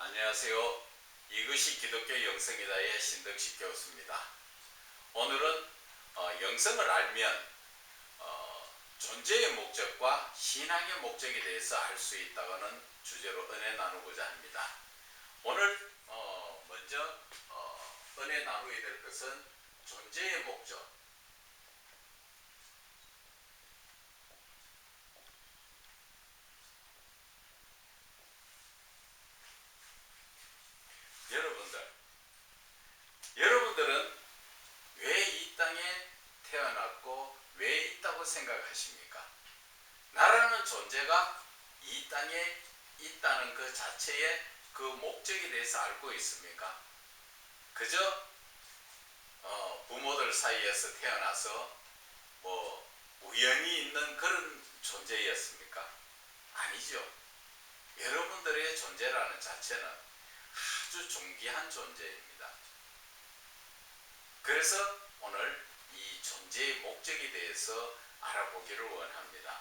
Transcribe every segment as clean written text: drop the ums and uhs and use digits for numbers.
안녕하세요. 이것이 기독교 영성이다의 신덕식 교수입니다. 오늘은 영성을 알면 존재의 목적과 신앙의 목적에 대해서 알 수 있다는 주제로 은혜 나누고자 합니다. 오늘 먼저 은혜 나누게 될 것은 존재의 목적. 여러분들은 왜 이 땅에 태어났고 왜 있다고 생각하십니까? 나라는 존재가 이 땅에 있다는 그 자체의 그 목적에 대해서 알고 있습니까? 그저 부모들 사이에서 태어나서 우연히 있는 그런 존재였습니까? 아니죠. 여러분들의 존재라는 자체는 아주 존귀한 존재입니다. 그래서 오늘 이 존재의 목적에 대해서 알아보기를 원합니다.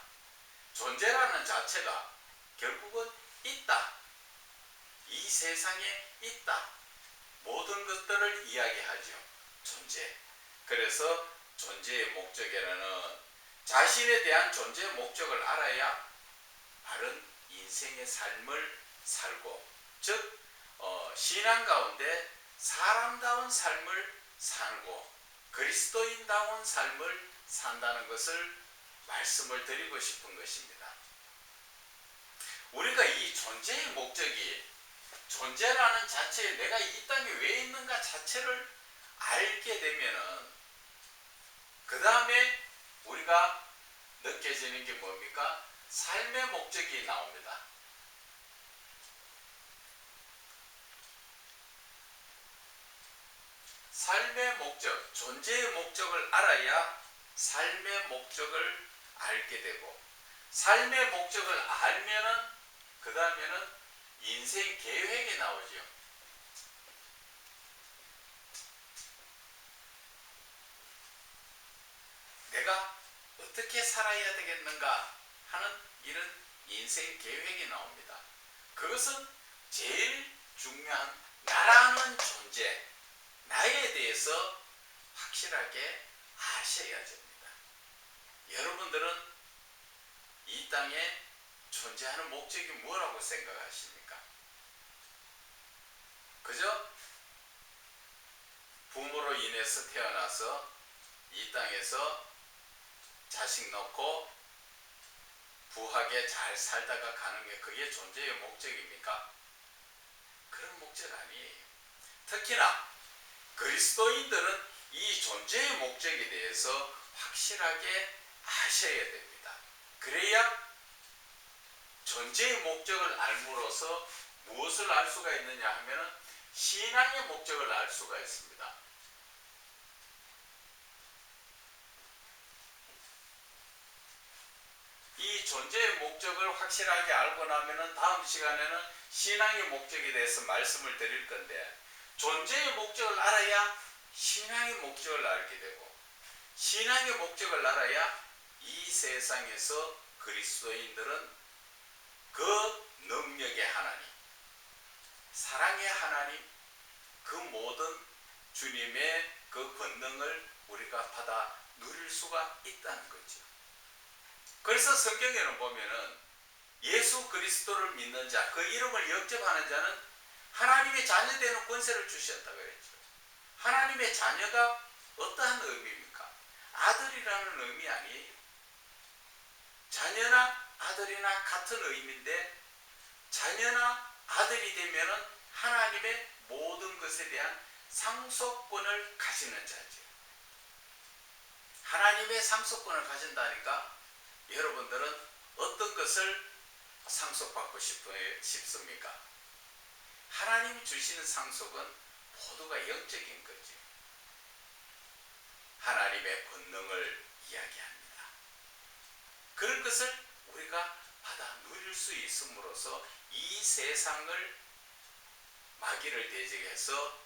존재라는 자체가 결국은 있다. 이 세상에 있다. 모든 것들을 이야기하죠. 존재. 그래서 존재의 목적에는 자신에 대한 존재의 목적을 알아야 바른 인생의 삶을 살고, 즉 신앙 가운데 사람다운 삶을 살고 그리스도인다운 삶을 산다는 것을 말씀을 드리고 싶은 것입니다. 우리가 이 존재의 목적이 존재라는 자체에 내가 이 땅에 왜 있는가 자체를 알게 되면은 그 다음에 우리가 느껴지는 게 뭡니까? 삶의 목적이 나옵니다. 삶의 목적, 존재의 목적을 알아야 삶의 목적을 알게 되고, 삶의 목적을 알면은 그 다음에는 인생 계획이 나오죠. 내가 어떻게 살아야 되겠는가 하는 이런 인생 계획이 나옵니다. 그것은 제일 중요한 나라는 존재, 나에 대해서 확실하게 아셔야 됩니다. 여러분들은 이 땅에 존재하는 목적이 뭐라고 생각하십니까? 그저 부모로 인해서 태어나서 이 땅에서 자식 낳고 부하게 잘 살다가 가는 게 그게 존재의 목적입니까? 그런 목적 아니에요. 특히나 그리스도인들은 이 존재의 목적에 대해서 확실하게 아셔야 됩니다. 그래야 존재의 목적을 알므로써 무엇을 알 수가 있느냐 하면 신앙의 목적을 알 수가 있습니다. 이 존재의 목적을 확실하게 알고 나면 다음 시간에는 신앙의 목적에 대해서 말씀을 드릴 건데, 존재의 목적을 알아야 신앙의 목적을 알게 되고, 신앙의 목적을 알아야 이 세상에서 그리스도인들은 그 능력의 하나님, 사랑의 하나님, 그 모든 주님의 그 권능을 우리가 받아 누릴 수가 있다는 거죠. 그래서 성경에는 보면은 예수 그리스도를 믿는 자, 그 이름을 영접하는 자는 하나님의 자녀되는 권세를 주셨다고 그랬죠. 하나님의 자녀가 어떠한 의미입니까? 아들이라는 의미 아니에요. 자녀나 아들이나 같은 의미인데, 자녀나 아들이 되면은 하나님의 모든 것에 대한 상속권을 가지는 자죠. 하나님의 상속권을 가진다니까 여러분들은 어떤 것을 상속받고 싶습니까? 하나님이 주시는 상속은 모두가 영적인 거죠. 하나님의 권능을 이야기합니다. 그런 것을 우리가 받아 누릴 수 있음으로써 이 세상을 마귀를 대적해서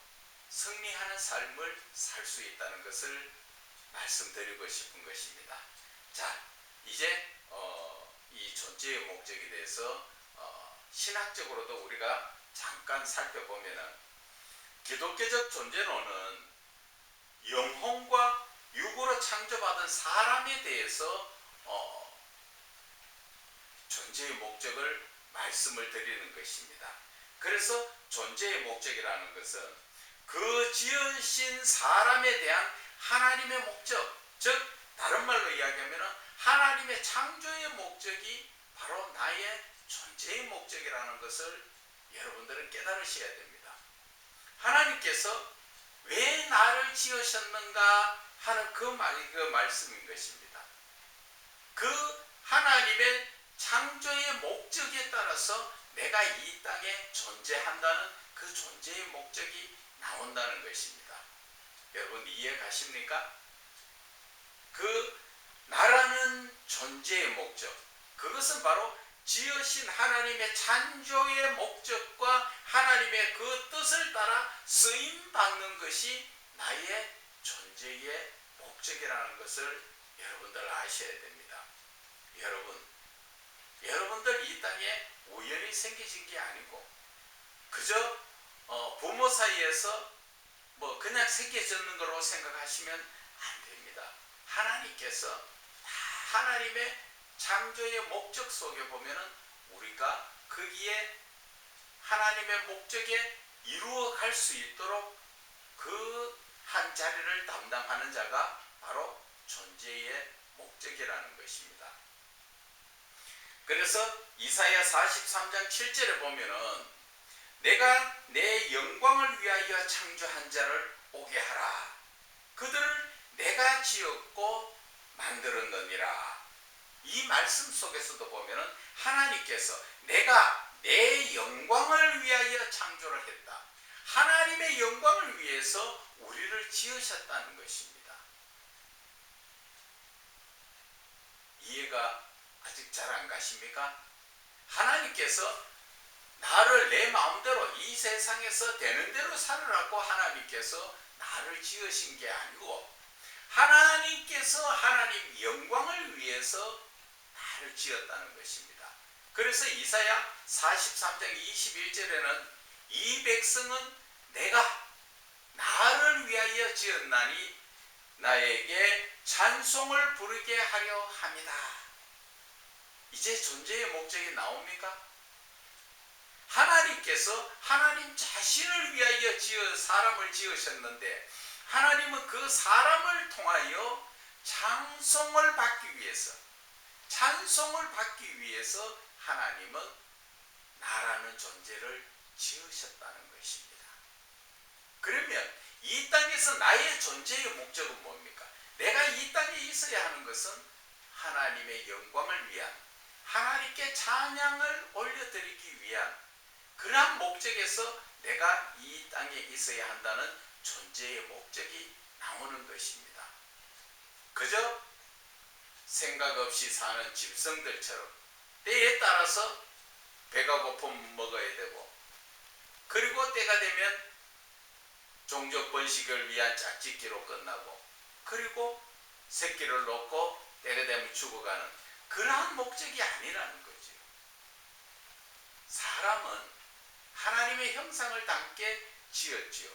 승리하는 삶을 살 수 있다는 것을 말씀드리고 싶은 것입니다. 자, 이제 이 존재의 목적에 대해서 신학적으로도 우리가 잠깐 살펴보면은 기독교적 존재론은 영혼과 육으로 창조받은 사람에 대해서 존재의 목적을 말씀을 드리는 것입니다. 그래서 존재의 목적이라는 것은 그 지으신 사람에 대한 하나님의 목적, 즉 다른 말로 이야기하면 하나님의 창조의 목적이 바로 나의 존재의 목적이라는 것을 여러분들은 깨달으셔야 됩니다. 하나님께서 왜 나를 지으셨는가 하는 그 말씀인 것입니다. 그 하나님의 창조의 목적에 따라서 내가 이 땅에 존재한다는 그 존재의 목적이 나온다는 것입니다. 여러분 이해 가십니까? 그 나라는 존재의 목적, 그것은 바로 지으신 하나님의 창조의 목적과 하나님의 그 뜻을 따라 쓰임받는 것이 나의 존재의 목적이라는 것을 여러분들 아셔야 됩니다. 여러분들 이 땅에 우연히 생기신 게 아니고 그저 부모 사이에서 그냥 생겨졌는 걸로 생각하시면 안 됩니다. 하나님께서 다 하나님의 창조의 목적 속에 보면은 우리가 거기에 하나님의 목적에 이루어 갈 수 있도록 그 한 자리를 담당하는 자가 바로 존재의 목적이라는 것입니다. 그래서 이사야 43장 7절에 보면은 내가 내 영광을 위하여 창조한 자를 오게 하라. 그들을 내가 지었고 만들었느니라. 이 말씀 속에서도 보면은 하나님께서 내가 내 영광을 위하여 창조를 했다. 하나님의 영광을 위해서 우리를 지으셨다는 것입니다. 이해가 아직 잘 안 가십니까? 하나님께서 나를 내 마음대로 이 세상에서 되는 대로 살으라고 하나님께서 나를 지으신 게 아니고 하나님께서 하나님 영광을 위해서 나를 지었다는 것입니다. 그래서 이사야 43장 21절에는 이 백성은 내가 나를 위하여 지었나니 나에게 찬송을 부르게 하려 합니다. 이제 존재의 목적이 나옵니까? 하나님께서 하나님 자신을 위하여 사람을 지으셨는데 하나님은 그 사람을 통하여 찬송을 받기 위해서 하나님은 나라는 존재를 지으셨다는 것입니다. 그러면 이 땅에서 나의 존재의 목적은 뭡니까? 내가 이 땅에 있어야 하는 것은 하나님의 영광을 위한, 하나님께 찬양을 올려드리기 위한 그러한 목적에서 내가 이 땅에 있어야 한다는 존재의 목적이 나오는 것입니다. 그저 생각 없이 사는 짐승들처럼 때에 따라서 배가 고프면 먹어야 되고 그리고 때가 되면 종족 번식을 위한 짝짓기로 끝나고 그리고 새끼를 놓고 때가 되면 죽어가는 그러한 목적이 아니라는 거죠. 사람은 하나님의 형상을 담게 지었지요.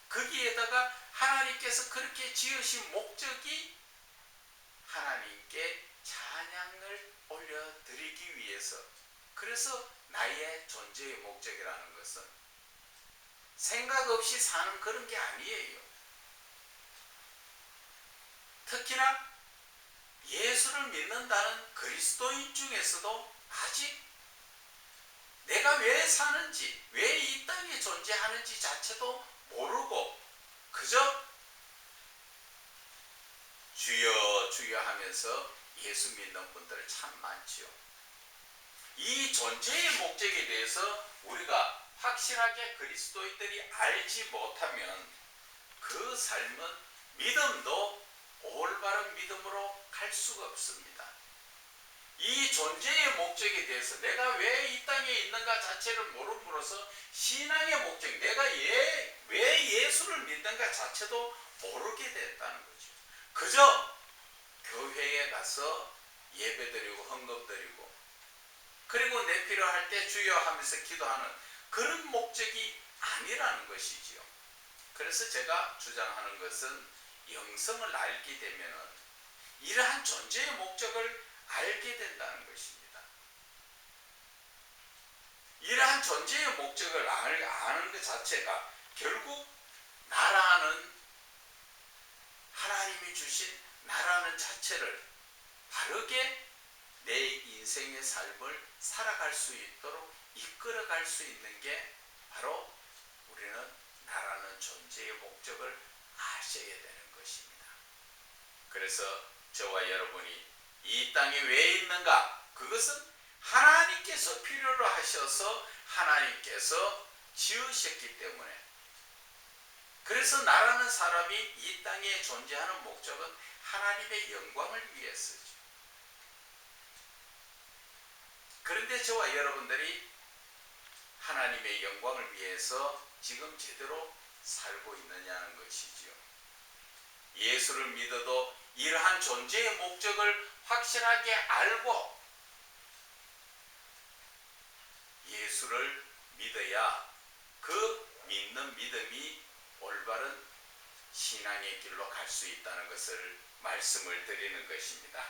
거기에다가 하나님께서 그렇게 지으신 목적이 하나님께 찬양을 올려드리기 위해서, 그래서 나의 존재의 목적이라는 것은 생각 없이 사는 그런 게 아니에요. 특히나 예수를 믿는다는 그리스도인 중에서도 아직 내가 왜 사는지, 왜 이 땅에 존재하는지 자체도 모르고 그저 주여 주여 하면서 예수 믿는 분들 참 많지요. 이 존재의 목적에 대해서 우리가 확실하게 그리스도인들이 알지 못하면 그 삶은 믿음도 올바른 믿음으로 갈 수가 없습니다. 이 존재의 목적에 대해서 내가 왜 이 땅에 있는가 자체를 모름으로써 신앙의 목적, 내가 왜 예수를 믿는가 자체도 모르게 됐다는 거죠. 그저 교회에 가서 예배드리고 헌금드리고 그리고 내 필요할 때 주여 하면서 기도하는 그런 목적이 아니라는 것이지요. 그래서 제가 주장하는 것은 영성을 알게 되면 이러한 존재의 목적을 알게 된다는 것입니다. 이러한 존재의 목적을 아는 것 자체가 결국 나라는 하나님이 주신 나라는 자체를 바르게 내 인생의 삶을 살아갈 수 있도록 이끌어갈 수 있는 게 바로 우리는 나라는 존재의 목적을 아셔야 되는 것입니다. 그래서 저와 여러분이 이 땅에 왜 있는가? 그것은 하나님께서 필요로 하셔서 하나님께서 지으셨기 때문에, 그래서 나라는 사람이 이 땅에 존재하는 목적은 하나님의 영광을 위해서죠. 그런데 저와 여러분들이 하나님의 영광을 위해서 지금 제대로 살고 있느냐는 것이지요. 예수를 믿어도 이러한 존재의 목적을 확실하게 알고 예수를 믿어야 그 믿는 믿음이 올바른 신앙의 길로 갈 수 있다는 것을 말씀을 드리는 것입니다.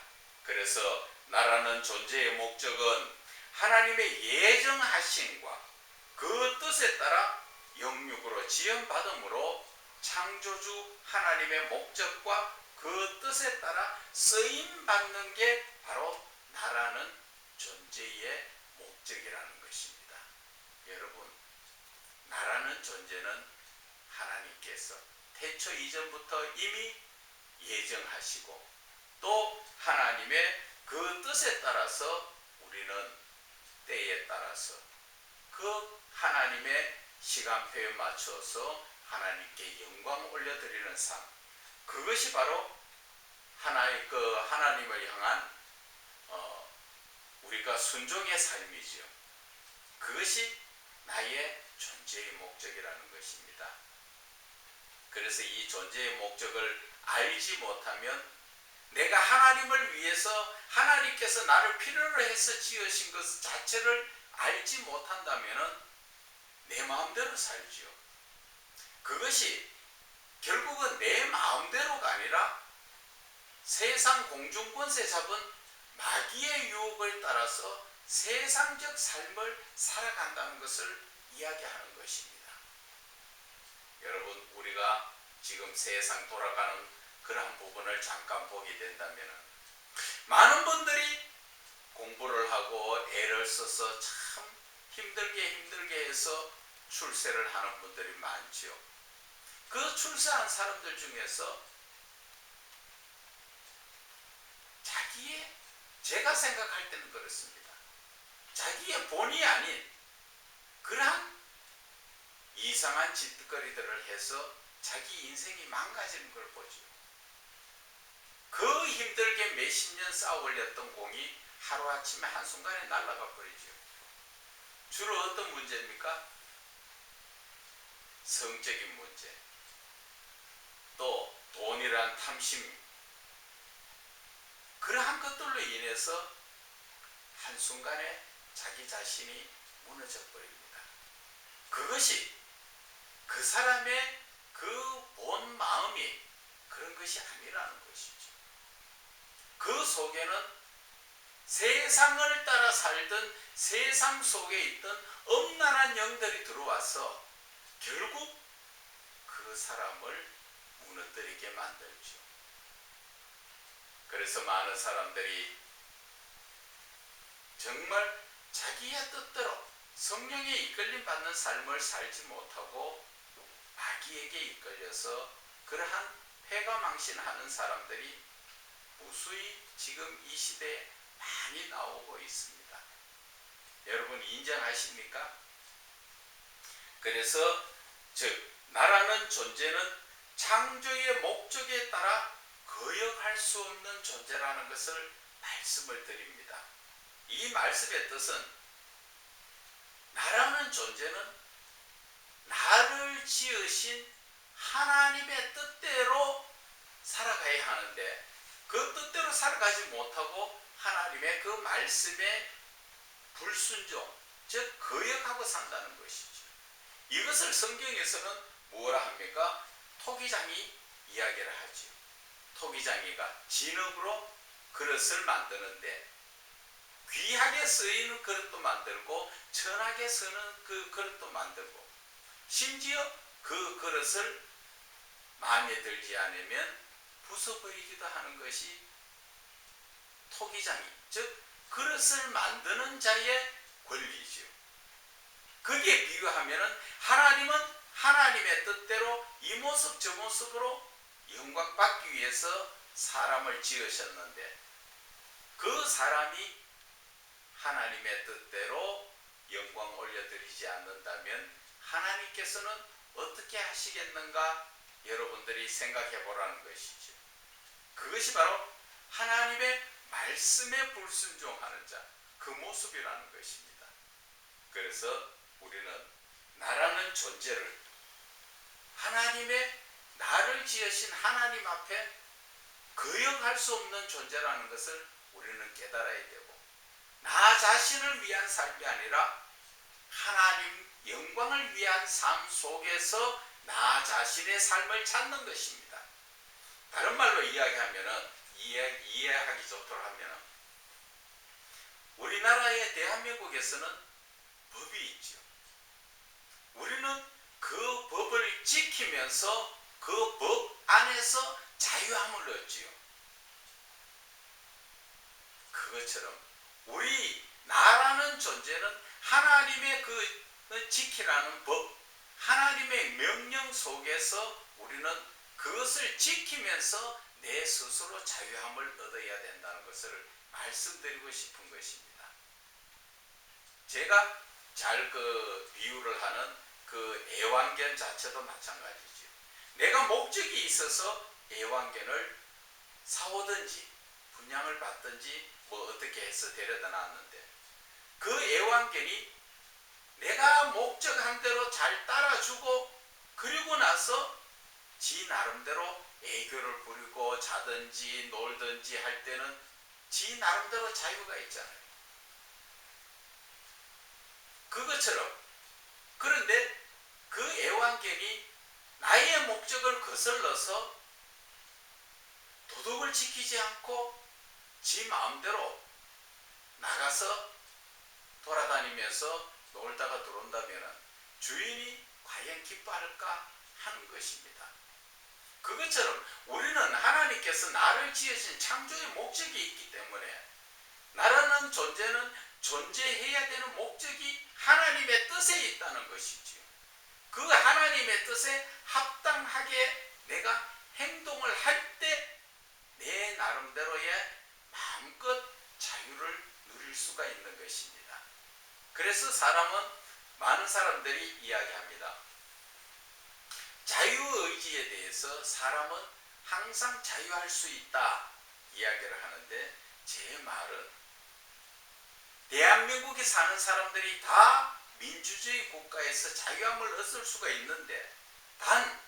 그래서 나라는 존재의 목적은 하나님의 예정하심과 그 뜻에 따라 영육으로 지음받음으로 창조주 하나님의 목적과 그 뜻에 따라 쓰임받는 게 바로 나라는 존재의 목적이라는 것입니다. 여러분, 나라는 존재는 하나님께서 태초 이전부터 이미 예정하시고 또 하나님의 그 뜻에 따라서 우리는 때에 따라서 그 하나님의 시간표에 맞춰서 하나님께 영광 올려드리는 삶, 그것이 바로 하나님을 향한 우리가 순종의 삶이지요. 그것이 나의 존재의 목적이라는 것입니다. 그래서 이 존재의 목적을 알지 못하면 내가 하나님을 위해서 하나님께서 나를 필요로 해서 지으신 것 자체를 알지 못한다면 내 마음대로 살지요. 그것이 결국은 내 마음대로가 아니라 세상 공중권세 잡은 마귀의 유혹을 따라서 세상적 삶을 살아간다는 것을 이야기하는 것입니다. 여러분, 우리가 지금 세상 돌아가는 그러한 부분을 잠깐 보게 된다면 많은 분들이 공부를 하고 애를 써서 참 힘들게 해서 출세를 하는 분들이 많지요. 그 출세한 사람들 중에서 제가 생각할 때는 그렇습니다. 자기의 본의 아닌 그러한 이상한 짓거리들을 해서 자기 인생이 망가지는 걸 보죠. 그 힘들게 몇십 년 쌓아 올렸던 공이 하루아침에 한순간에 날아가 버리죠. 주로 어떤 문제입니까? 성적인 문제, 또 돈이란 탐심, 그러한 것들로 인해서 한순간에 자기 자신이 무너져 버립니다. 그것이 그 사람의 그 본 마음이 그런 것이 아니라는 것이죠. 그 속에는 세상을 따라 살던 세상 속에 있던 엄란한 영들이 들어와서 결국 그 사람을 무너뜨리게 만들죠. 그래서 많은 사람들이 정말 자기의 뜻대로 성령의 이끌림 받는 삶을 살지 못하고 마귀에게 이끌려서 그러한 패가망신하는 사람들이 무수히 지금 이 시대에 많이 나오고 있습니다. 여러분 인정하십니까? 그래서 즉 나라는 존재는 창조의 목적에 따라 거역할 수 없는 존재라는 것을 말씀을 드립니다. 이 말씀의 뜻은 나라는 존재는 나를 지으신 하나님의 뜻대로 살아가야 하는데 그 뜻대로 살아가지 못하고 하나님의 그 말씀에 불순종, 즉 거역하고 산다는 것이죠. 이것을 성경에서는 뭐라 합니까? 토기장이 이야기를 하죠. 토기장이가 진흙으로 그릇을 만드는데 귀하게 쓰이는 그릇도 만들고 천하게 쓰는 그 그릇도 만들고 심지어 그 그릇을 마음에 들지 않으면 부숴버리기도 하는 것이 토기장이, 즉 그릇을 만드는 자의 권리죠. 거기에 비유하면 하나님은 하나님의 뜻대로 이 모습 저 모습으로 영광 받기 위해서 사람을 지으셨는데 그 사람이 하나님의 뜻대로 영광 올려드리지 않는다면 하나님께서는 어떻게 하시겠는가 여러분들이 생각해 보라는 것이죠. 그것이 바로 하나님의 말씀에 불순종하는 자, 그 모습이라는 것입니다. 그래서 우리는 나라는 존재를 하나님의 나를 지으신 하나님 앞에 거역할 수 없는 존재라는 것을 우리는 깨달아야 되고 나 자신을 위한 삶이 아니라 하나님 영광을 위한 삶 속에서 나 자신의 삶을 찾는 것입니다. 다른 말로 이야기하면 이해하기 좋도록 하면 우리나라의 대한민국에서는 법이 있죠. 우리는 그 법을 지키면서 그 법 안에서 자유함을 얻지요. 그것처럼 우리 나라는 존재는 하나님의 그 지키라는 법, 하나님의 명령 속에서 우리는 그것을 지키면서 내 스스로 자유함을 얻어야 된다는 것을 말씀드리고 싶은 것입니다. 제가 잘 그 비유를 하는 그 애완견 자체도 마찬가지죠. 내가 목적이 있어서 애완견을 사오든지 분양을 받든지 뭐 어떻게 해서 데려다 놨는데 그 애완견이 내가 목적한 대로 잘 따라주고 그리고 나서 지 나름대로 애교를 부리고 자든지 놀든지 할 때는 지 나름대로 자유가 있잖아요. 그것처럼 그런데 그 애완견이 나의 목적을 거슬러서 도덕을 지키지 않고 지 마음대로 나가서 돌아다니면서 놀다가 들어온다면 주인이 과연 기뻐할까 하는 것입니다. 그것처럼 우리는 하나님께서 나를 지으신 창조의 목적이 있기 때문에 나라는 존재는 존재해야 되는 목적이 하나님의 뜻에 있다는 것이지요. 그 하나님의 뜻에 합당하게 내가 행동을 할 때 내 나름대로의 마음껏 자유를 누릴 수가 있는 것입니다. 그래서 많은 사람들이 이야기합니다. 자유의지에 대해서 사람은 항상 자유할 수 있다 이야기를 하는데 제 말은 대한민국에 사는 사람들이 다 민주주의 국가에서 자유함을 얻을 수가 있는데 단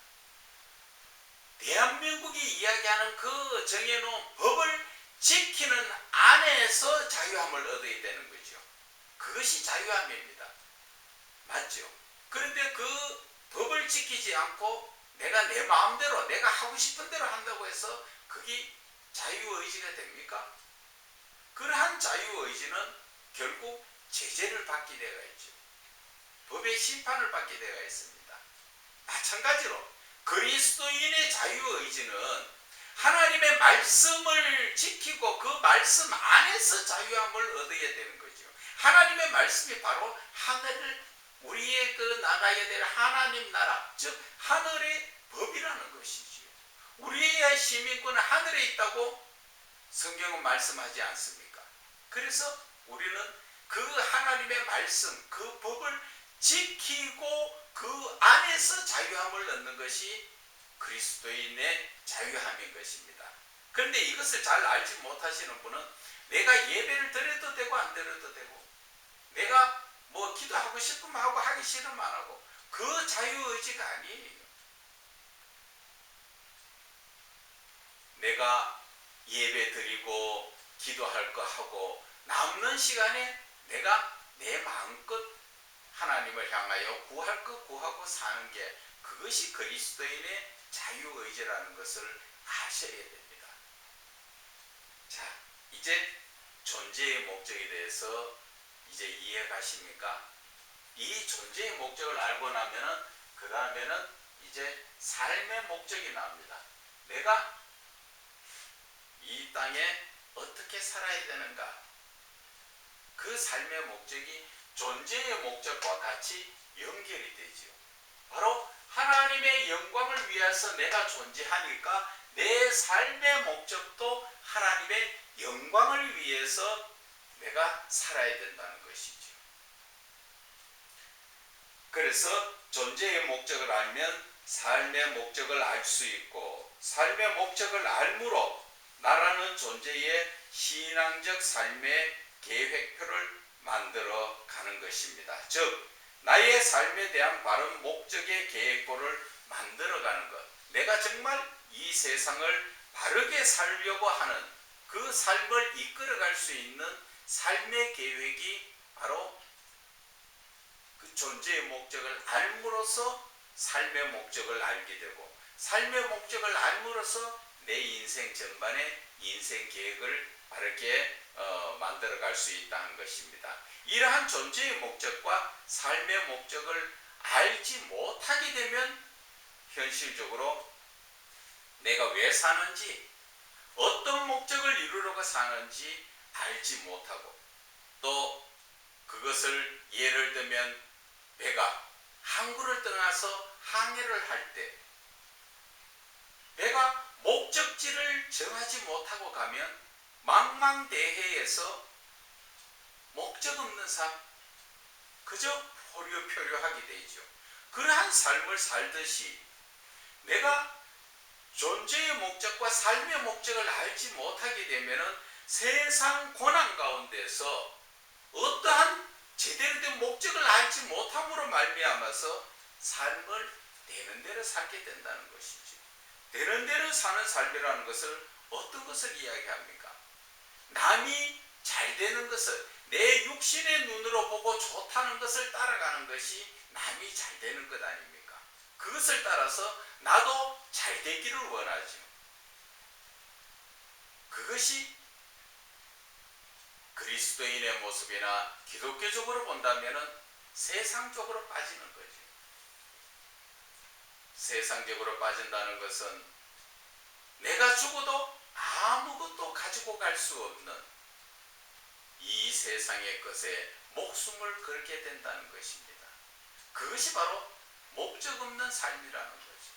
대한민국이 이야기하는 그 정해놓은 법을 지키는 안에서 자유함을 얻어야 되는 거죠. 그것이 자유함입니다. 맞죠? 그런데 그 법을 지키지 않고 내가 내 마음대로 내가 하고 싶은 대로 한다고 해서 그게 자유의지가 됩니까? 그러한 자유의지는 결국 제재를 받게 되어 있죠. 법의 심판을 받게 되어 있습니다. 마찬가지로 그리스도인의 자유의지는 하나님의 말씀을 지키고 그 말씀 안에서 자유함을 얻어야 되는 거죠. 하나님의 말씀이 바로 하늘을 우리의 그 나가야 될 하나님 나라, 즉 하늘의 법이라는 것이지요. 우리의 시민권은 하늘에 있다고 성경은 말씀하지 않습니까? 그래서 우리는 그 하나님의 말씀, 그 법을 지키고 그 안에서 자유함을 얻는 것이 그리스도인의 자유함인 것입니다. 그런데 이것을 잘 알지 못하시는 분은 내가 예배를 드려도 되고 안 드려도 되고 내가 뭐 기도하고 싶으면 하고 하기 싫으면 안 하고 그 자유의지가 아니에요. 내가 예배 드리고 기도할 거 하고 남는 시간에 내가 내 마음껏 하나님을 향하여 구할 것 구하고 사는 게 그것이 그리스도인의 자유의지라는 것을 아셔야 됩니다. 자, 이제 존재의 목적에 대해서 이제 이해 가십니까? 이 존재의 목적을 알고 나면은 그 다음에는 이제 삶의 목적이 나옵니다. 내가 이 땅에 어떻게 살아야 되는가? 그 삶의 목적이 존재의 목적과 같이 연결이 되지요. 바로 하나님의 영광을 위해서 내가 존재하니까 내 삶의 목적도 하나님의 영광을 위해서 내가 살아야 된다는 것이죠. 그래서 존재의 목적을 알면 삶의 목적을 알 수 있고, 삶의 목적을 알므로 나라는 존재의 신앙적 삶의 계획표를 만들어 가는 것입니다. 즉, 나의 삶에 대한 바른 목적의 계획표를 만들어 가는 것. 내가 정말 이 세상을 바르게 살려고 하는 그 삶을 이끌어 갈 수 있는 삶의 계획이 바로 그 존재의 목적을 알므로써 삶의 목적을 알게 되고, 삶의 목적을 알므로써 내 인생 전반의 인생 계획을 바르게 만들어 갈 수 있다는 것입니다. 이러한 존재의 목적과 삶의 목적을 알지 못하게 되면 현실적으로 내가 왜 사는지, 어떤 목적을 이루려고 사는지 알지 못하고, 또 그것을 예를 들면 배가 항구를 떠나서 항해를 할 때 배가 목적지를 정하지 못하고 가면 망망대해에서 목적 없는 삶, 그저 포효표류하게 되죠. 그러한 삶을 살듯이 내가 존재의 목적과 삶의 목적을 알지 못하게 되면 세상 고난 가운데서 어떠한 제대로 된 목적을 알지 못함으로 말미암아서 삶을 되는 대로 살게 된다는 것이죠. 되는 대로 사는 삶이라는 것을 어떤 것을 이야기합니까? 남이 잘 되는 것을, 내 육신의 눈으로 보고 좋다는 것을 따라가는 것이 남이 잘 되는 것 아닙니까? 그것을 따라서 나도 잘 되기를 원하죠. 그것이 그리스도인의 모습이나 기독교적으로 본다면 세상적으로 빠지는 거죠. 세상적으로 빠진다는 것은 내가 죽어도 아무것도 가지고 갈 수 없는 이 세상의 것에 목숨을 걸게 된다는 것입니다. 그것이 바로 목적 없는 삶이라는 것이죠.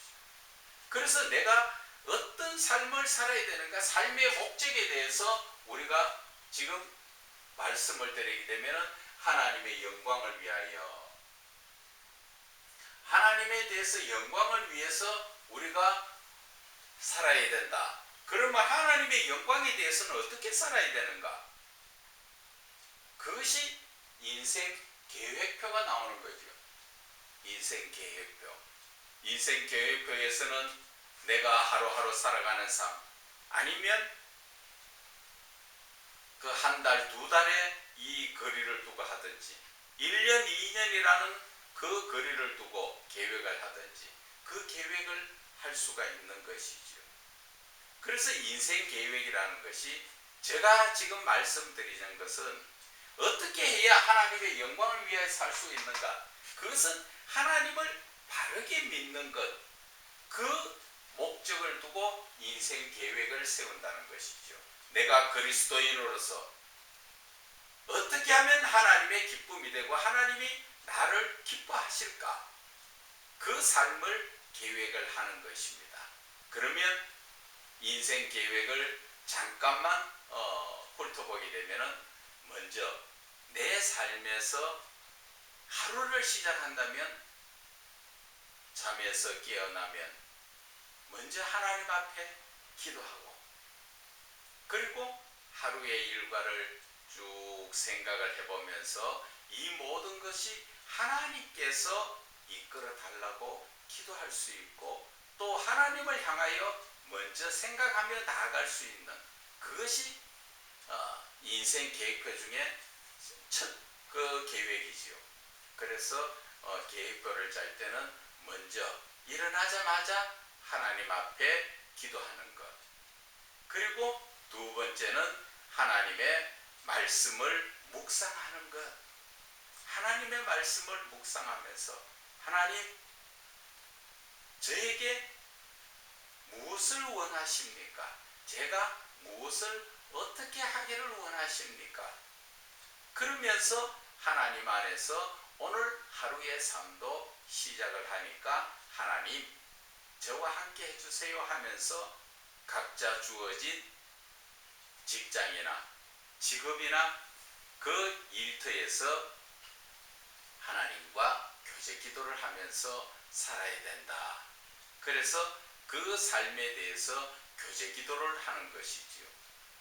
그래서 내가 어떤 삶을 살아야 되는가, 삶의 목적에 대해서 우리가 지금 말씀을 드리게 되면 하나님의 영광을 위하여, 하나님에 대해서 영광을 위해서 우리가 살아야 된다. 그러면 하나님의 영광에 대해서는 어떻게 살아야 되는가? 그것이 인생 계획표가 나오는 거죠. 인생 계획표. 인생 계획표에서는 내가 하루하루 살아가는 삶, 아니면 그 한 달, 두 달에 이 거리를 두고 하든지, 1년, 2년이라는 그 거리를 두고 계획을 하든지, 그 계획을 할 수가 있는 것이죠. 그래서 인생 계획이라는 것이 제가 지금 말씀드리는 것은 어떻게 해야 하나님의 영광을 위해 살 수 있는가? 그것은 하나님을 바르게 믿는 것, 그 목적을 두고 인생 계획을 세운다는 것이죠. 내가 그리스도인으로서 어떻게 하면 하나님의 기쁨이 되고 하나님이 나를 기뻐하실까? 그 삶을 계획을 하는 것입니다. 그러면 인생 계획을 잠깐만 훑어보게 되면, 먼저 내 삶에서 하루를 시작한다면, 잠에서 깨어나면 먼저 하나님 앞에 기도하고, 그리고 하루의 일과를 쭉 생각을 해보면서 이 모든 것이 하나님께서 이끌어 달라고 기도할 수 있고, 또 하나님을 향하여 먼저 생각하며 나아갈 수 있는, 그것이 인생 계획표 중에 첫 그 계획이지요. 그래서 계획표를 짤 때는 먼저 일어나자마자 하나님 앞에 기도하는 것. 그리고 두 번째는 하나님의 말씀을 묵상하는 것. 하나님의 말씀을 묵상하면서 하나님, 저에게 무엇을 원하십니까? 제가 무엇을 어떻게 하기를 원하십니까? 그러면서 하나님 안에서 오늘 하루의 삶도 시작을 하니까 하나님, 저와 함께 해주세요 하면서 각자 주어진 직장이나 직업이나 그 일터에서 하나님과 교제 기도를 하면서 살아야 된다. 그래서 그 삶에 대해서 교제 기도를 하는 것이지요.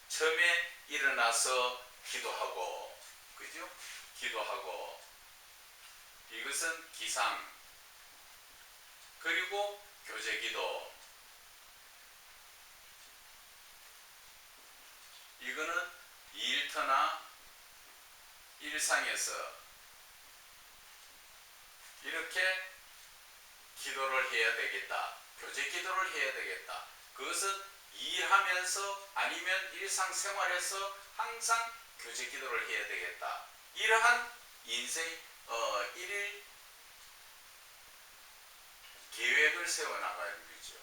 처음에 일어나서 기도하고, 그죠? 기도하고, 이것은 기상. 그리고 교제 기도. 이거는 일터나 일상에서 이렇게 기도를 해야 되겠다. 교제 기도를 해야 되겠다. 그것은 일하면서 아니면 일상생활에서 항상 교제 기도를 해야 되겠다. 이러한 인생 일일 계획을 세워나가는 거죠.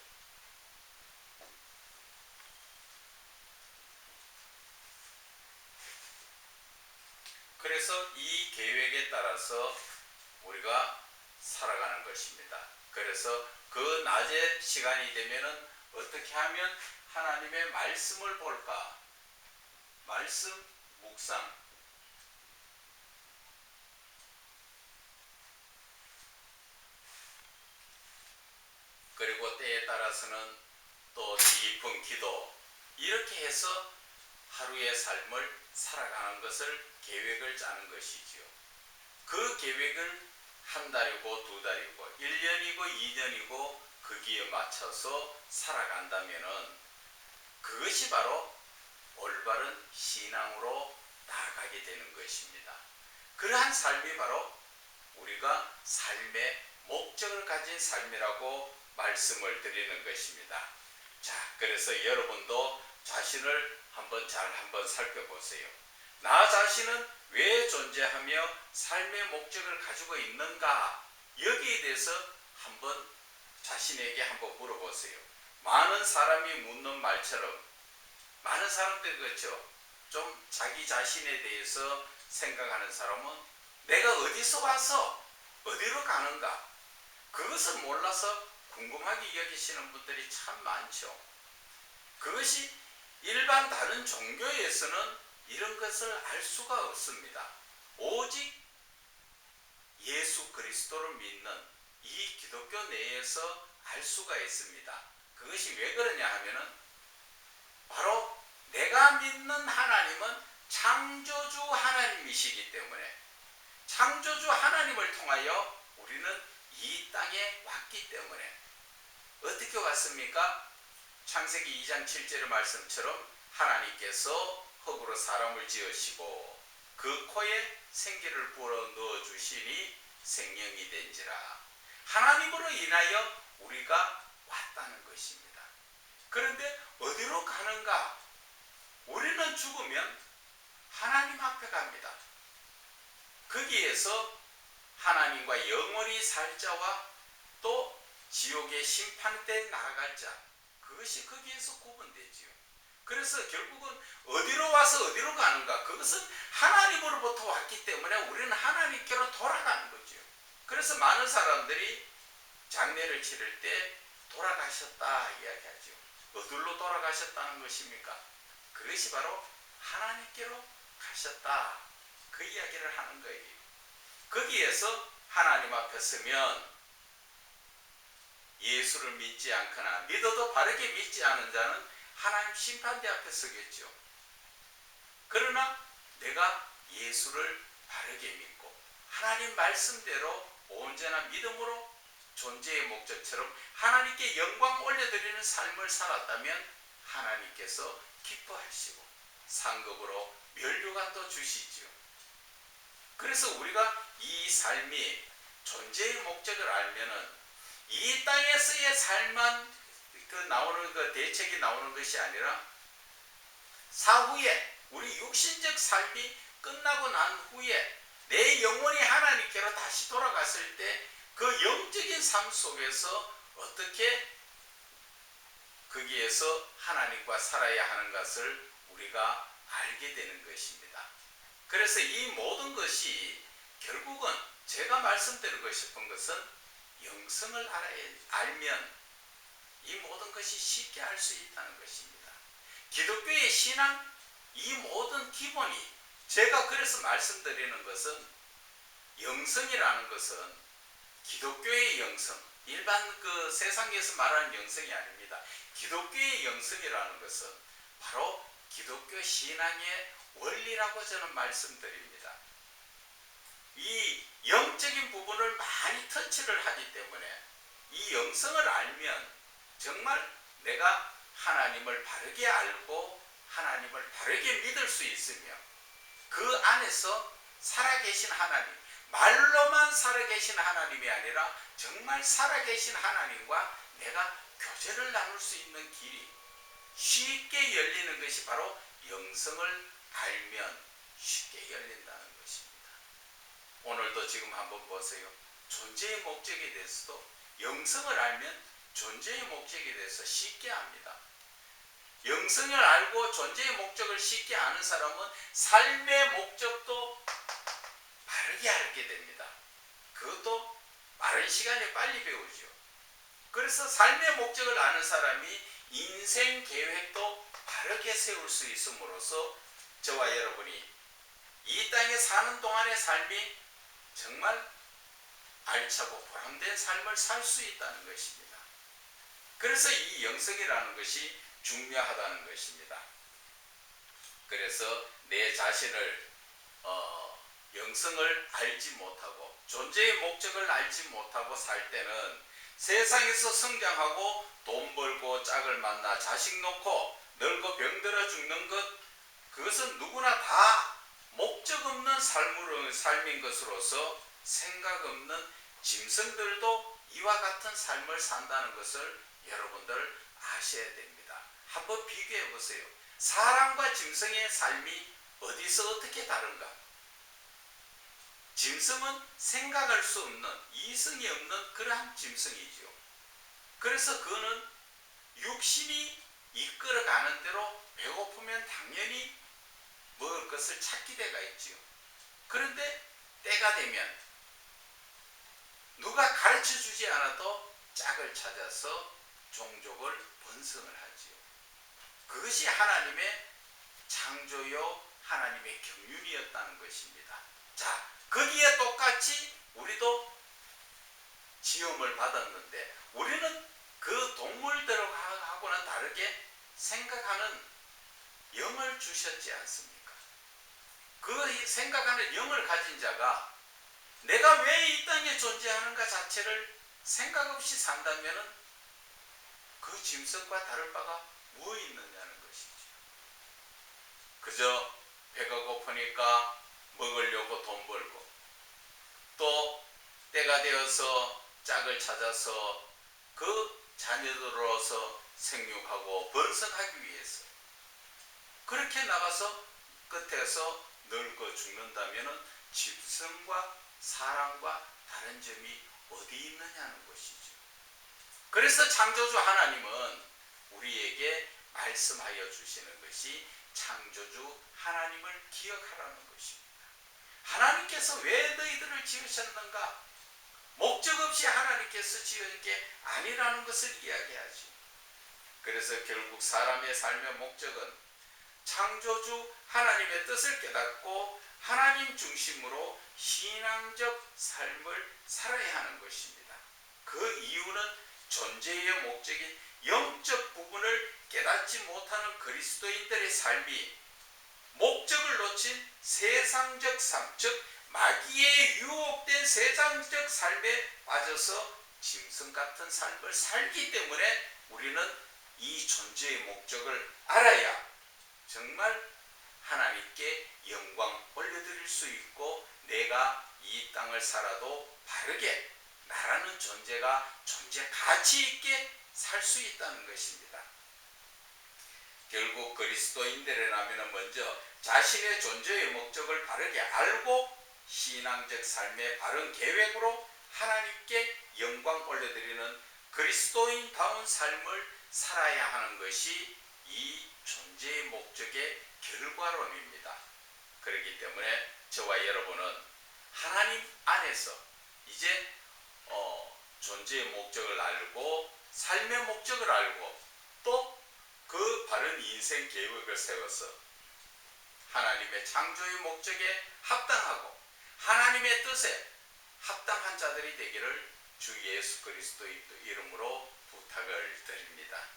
그래서 이 계획에 따라서 우리가 살아가는 것입니다. 그래서 그 낮에 시간이 되면은 어떻게 하면 하나님의 말씀을 볼까? 말씀 묵상. 그리고 때에 따라서는 또 깊은 기도. 이렇게 해서 하루의 삶을 살아가는 것을 계획을 짜는 것이지요. 그 계획을 한 달이고 두 달이고 1년이고 2년이고 거기에 맞춰서 살아간다면은 그것이 바로 올바른 신앙으로 나아가게 되는 것입니다. 그러한 삶이 바로 우리가 삶의 목적을 가진 삶이라고 말씀을 드리는 것입니다. 자, 그래서 여러분도 자신을 한번 살펴보세요. 나 자신은 왜 존재하며 삶의 목적을 가지고 있는가? 여기에 대해서 한번 자신에게 한번 물어보세요. 많은 사람이 묻는 말처럼 많은 사람들이 그렇죠. 좀 자기 자신에 대해서 생각하는 사람은 내가 어디서 와서 어디로 가는가? 그것을 몰라서 궁금하게 여기시는 분들이 참 많죠. 그것이 일반 다른 종교에서는 이런 것을 알 수가 없습니다. 오직 예수 그리스도를 믿는 이 기독교 내에서 알 수가 있습니다. 그것이 왜 그러냐 하면은 바로 내가 믿는 하나님은 창조주 하나님이시기 때문에 창조주 하나님을 통하여 우리는 이 땅에 왔기 때문에 어떻게 왔습니까? 창세기 2장 7절의 말씀처럼 하나님께서 흙으로 사람을 지으시고 그 코에 생기를 불어 넣어 주시니 생명이 된지라. 하나님으로 인하여 우리가 왔다는 것입니다. 그런데 어디로 가는가? 우리는 죽으면 하나님 앞에 갑니다. 거기에서 하나님과 영원히 살 자와 또 지옥의 심판 때 나아갈 자, 그것이 거기에서 구분되지요. 그래서 결국은 어디로 와서 어디로 가는가? 그것은 하나님으로부터 왔기 때문에 우리는 하나님께로 돌아가는 거죠. 그래서 많은 사람들이 장례를 치를 때 돌아가셨다 이야기하죠. 어디로 돌아가셨다는 것입니까? 그것이 바로 하나님께로 가셨다. 그 이야기를 하는 거예요. 거기에서 하나님 앞에 서면 예수를 믿지 않거나 믿어도 바르게 믿지 않은 자는 하나님 심판대 앞에 서겠죠. 그러나 내가 예수를 바르게 믿고 하나님 말씀대로 온전한 믿음으로 존재의 목적처럼 하나님께 영광 올려드리는 삶을 살았다면 하나님께서 기뻐하시고 상급으로 면류관도 주시죠. 그래서 우리가 이 삶이 존재의 목적을 알면은 이 땅에서의 삶만 나오는 대책이 나오는 것이 아니라 사후에 우리 육신적 삶이 끝나고 난 후에 내 영혼이 하나님께로 다시 돌아갔을 때 그 영적인 삶 속에서 어떻게 거기에서 하나님과 살아야 하는 것을 우리가 알게 되는 것입니다. 그래서 이 모든 것이 결국은 제가 말씀드리고 싶은 것은 영성을 알면 이 모든 것이 쉽게 알 수 있다는 것입니다. 기독교의 신앙 이 모든 기본이 제가 그래서 말씀드리는 것은 영성이라는 것은 기독교의 영성, 일반 세상에서 말하는 영성이 아닙니다. 기독교의 영성이라는 것은 바로 기독교 신앙의 원리라고 저는 말씀드립니다. 이 영적인 부분을 많이 터치를 하기 때문에 이 영성을 알면 정말 내가 하나님을 바르게 알고 하나님을 바르게 믿을 수 있으며 그 안에서 살아계신 하나님, 말로만 살아계신 하나님이 아니라 정말 살아계신 하나님과 내가 교제를 나눌 수 있는 길이 쉽게 열리는 것이 바로 영성을 알면 쉽게 열린다는 것입니다. 오늘도 지금 한번 보세요. 존재의 목적에 대해서도 영성을 알면 존재의 목적에 대해서 쉽게 압니다. 영성을 알고 존재의 목적을 쉽게 아는 사람은 삶의 목적도 바르게 알게 됩니다. 그것도 빠른 시간에 빨리 배우죠. 그래서 삶의 목적을 아는 사람이 인생 계획도 바르게 세울 수 있음으로써 저와 여러분이 이 땅에 사는 동안의 삶이 정말 알차고 보람된 삶을 살 수 있다는 것입니다. 그래서 이 영성이라는 것이 중요하다는 것입니다. 그래서 내 자신을 영성을 알지 못하고 존재의 목적을 알지 못하고 살 때는 세상에서 성장하고 돈 벌고 짝을 만나 자식 놓고 늙고 병들어 죽는 것, 그것은 누구나 다 목적 없는 삶인 것으로서 생각 없는 짐승들도 이와 같은 삶을 산다는 것을 여러분들 아셔야 됩니다. 한번 비교해 보세요. 사람과 짐승의 삶이 어디서 어떻게 다른가? 짐승은 생각할 수 없는, 이성이 없는 그러한 짐승이죠. 그래서 그는 육신이 이끌어가는 대로 배고프면 당연히 먹을 것을 찾게 돼가 있죠. 그런데 때가 되면 누가 가르쳐 주지 않아도 짝을 찾아서 종족을 번성을 하지요. 그것이 하나님의 창조요 하나님의 경륜이었다는 것입니다. 자, 거기에 똑같이 우리도 지음을 받았는데 우리는 그 동물들하고는 다르게 생각하는 영을 주셨지 않습니까? 그 생각하는 영을 가진 자가 내가 왜 이 땅에 존재하는가 자체를 생각 없이 산다면 그 짐승과 다를 바가 무엇 있느냐는 것이죠. 그저 배가 고프니까 먹으려고 돈 벌고 또 때가 되어서 짝을 찾아서 그 자녀들로서 생육하고 번성하기 위해서 그렇게 나가서 끝에서 늙어 죽는다면 짐승과 사람과 다른 점이 어디 있느냐는 것이죠. 그래서 창조주 하나님은 우리에게 말씀하여 주시는 것이 창조주 하나님을 기억하라는 것입니다. 하나님께서 왜 너희들을 지으셨는가? 목적 없이 하나님께서 지은 게 아니라는 것을 이야기하죠. 그래서 결국 사람의 삶의 목적은 창조주 하나님의 뜻을 깨닫고 하나님 중심으로 신앙적 삶을 살아야 하는 것입니다. 그 이유는 존재의 목적인 영적 부분을 깨닫지 못하는 그리스도인들의 삶이 목적을 놓친 세상적 삶, 즉 마귀에 유혹된 세상적 삶에 빠져서 짐승 같은 삶을 살기 때문에 우리는 이 존재의 목적을 알아야 정말 하나님께 영광 올려드릴 수 있고 내가 이 땅을 살아도 바르게 나라는 존재가 존재 가치 있게 살 수 있다는 것입니다. 결국 그리스도인들이라면 먼저 자신의 존재의 목적을 바르게 알고 신앙적 삶의 바른 계획으로 하나님께 영광 올려드리는 그리스도인다운 삶을 살아야 하는 것이 이 존재의 목적의 결과론입니다. 그렇기 때문에 저와 여러분은 하나님 안에서 이제 존재의 목적을 알고 삶의 목적을 알고 또 그 바른 인생 계획을 세워서 하나님의 창조의 목적에 합당하고 하나님의 뜻에 합당한 자들이 되기를 주 예수 그리스도의 이름으로 부탁을 드립니다.